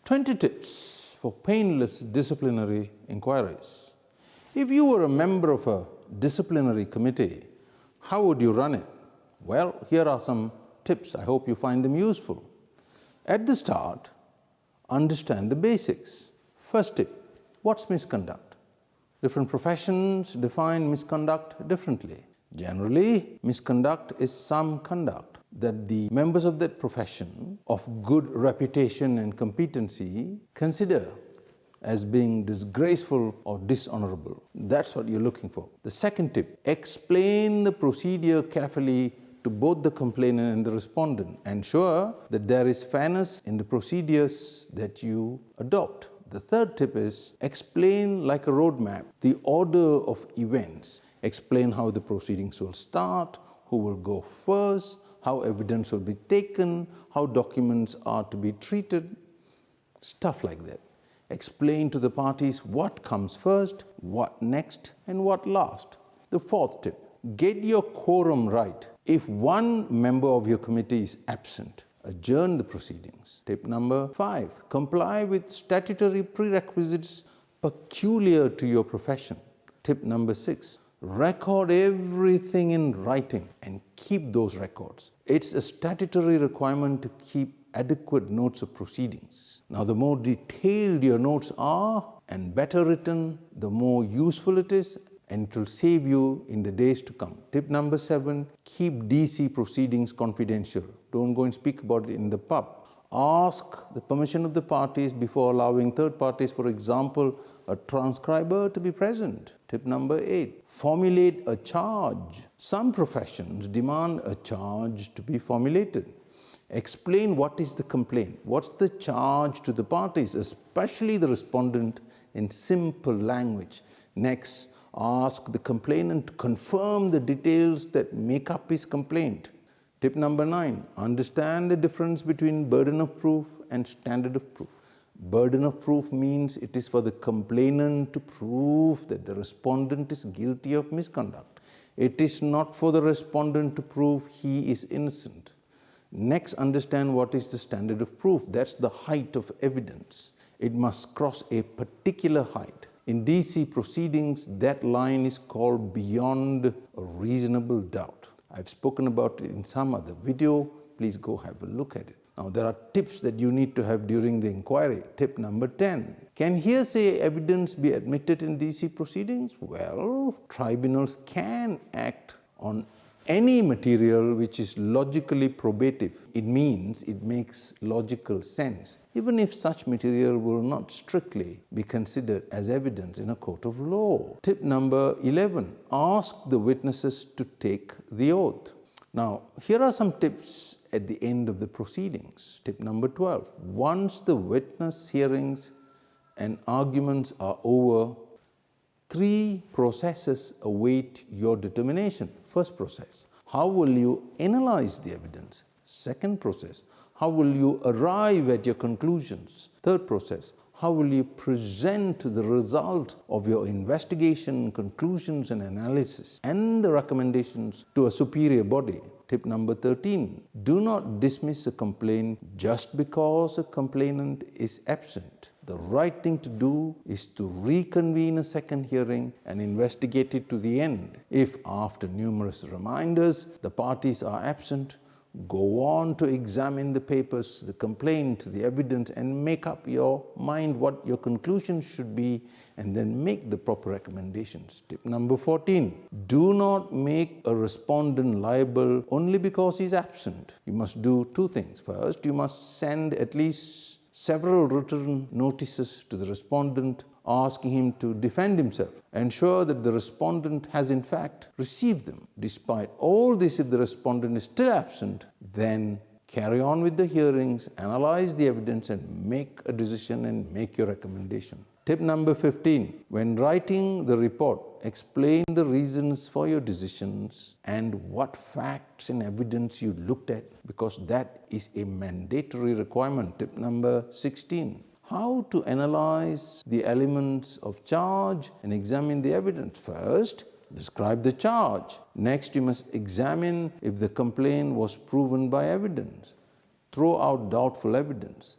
20 tips for painless disciplinary inquiries. If you were a member of a disciplinary committee, how would you run it? Well, here are some tips. I hope you find them useful. At the start, understand the basics. First tip, what's misconduct? Different professions define misconduct differently. Generally, misconduct is some conduct that the members of that profession of good reputation and competency consider as being disgraceful or dishonourable. That's what you're looking for. The second tip, explain the procedure carefully to both the complainant and the respondent. Ensure that there is fairness in the procedures that you adopt. The third tip is explain like a roadmap the order of events. Explain how the proceedings will start, who will go first, how evidence will be taken, how documents are to be treated, stuff like that. Explain to the parties what comes first, what next, and what last. The fourth tip, get your quorum right. If one member of your committee is absent, adjourn the proceedings. Tip number 5, comply with statutory prerequisites peculiar to your profession. Tip number 6, record everything in writing and keep those records. It's a statutory requirement to keep adequate notes of proceedings. Now, the more detailed your notes are and better written, the more useful it is, and it will save you in the days to come. Tip number 7, keep DC proceedings confidential. Don't go and speak about it in the pub. Ask the permission of the parties before allowing third parties, for example, a transcriber to be present. Tip number 8, formulate a charge. Some professions demand a charge to be formulated. Explain what is the complaint, what's the charge to the parties, especially the respondent, in simple language. Next, ask the complainant to confirm the details that make up his complaint. Tip number 9, understand the difference between burden of proof and standard of proof. Burden of proof means it is for the complainant to prove that the respondent is guilty of misconduct. It is not for the respondent to prove he is innocent. Next, understand what is the standard of proof. That's the height of evidence. It must cross a particular height. In DC proceedings, that line is called beyond a reasonable doubt. I've spoken about it in some other video. Please go have a look at it. Now, there are tips that you need to have during the inquiry. Tip number 10. Can hearsay evidence be admitted in DC proceedings? Well, tribunals can act on any material which is logically probative. It means it makes logical sense, even if such material will not strictly be considered as evidence in a court of law. Tip number 11, ask the witnesses to take the oath. Now, here are some tips at the end of the proceedings. Tip number 12, once the witness hearings and arguments are over, 3 processes await your determination. First process, how will you analyze the evidence? Second process, how will you arrive at your conclusions? Third process, how will you present the result of your investigation, conclusions and analysis and the recommendations to a superior body? Tip number 13, do not dismiss a complaint just because a complainant is absent. The right thing to do is to reconvene a second hearing and investigate it to the end. If after numerous reminders the parties are absent, go on to examine the papers, the complaint, the evidence, and make up your mind what your conclusions should be, and then make the proper recommendations. Tip number 14, do not make a respondent liable only because he is absent. You must do 2 things. First, you must send at least several written notices to the respondent asking him to defend himself. Ensure that the respondent has in fact received them. Despite all this, if the respondent is still absent, then carry on with the hearings, analyze the evidence and make a decision and make your recommendation. Tip number 15, when writing the report, explain the reasons for your decisions and what facts and evidence you looked at, because that is a mandatory requirement. Tip number 16, how to analyze the elements of charge and examine the evidence. First, describe the charge. Next, you must examine if the complaint was proven by evidence. Throw out doubtful evidence.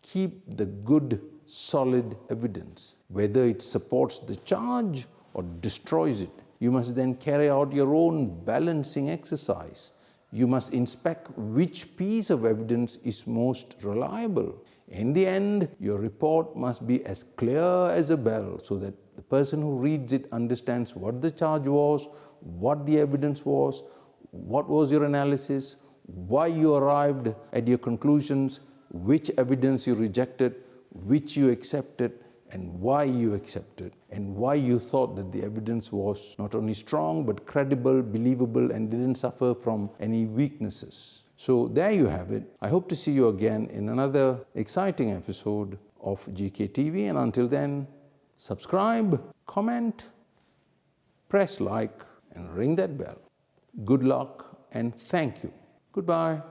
Keep the good, solid evidence, whether it supports the charge or destroys it. You must then carry out your own balancing exercise. You must inspect which piece of evidence is most reliable. In the end, your report must be as clear as a bell so that the person who reads it understands what the charge was, what the evidence was, what was your analysis, why you arrived at your conclusions, which evidence you rejected, which you accepted, and why you accepted, and why you thought that the evidence was not only strong but credible, believable, and didn't suffer from any weaknesses. So there you have it. I hope to see you again in another exciting episode of GKtv, and until then, subscribe, comment, press like, and ring that bell. Good luck and thank you. Goodbye.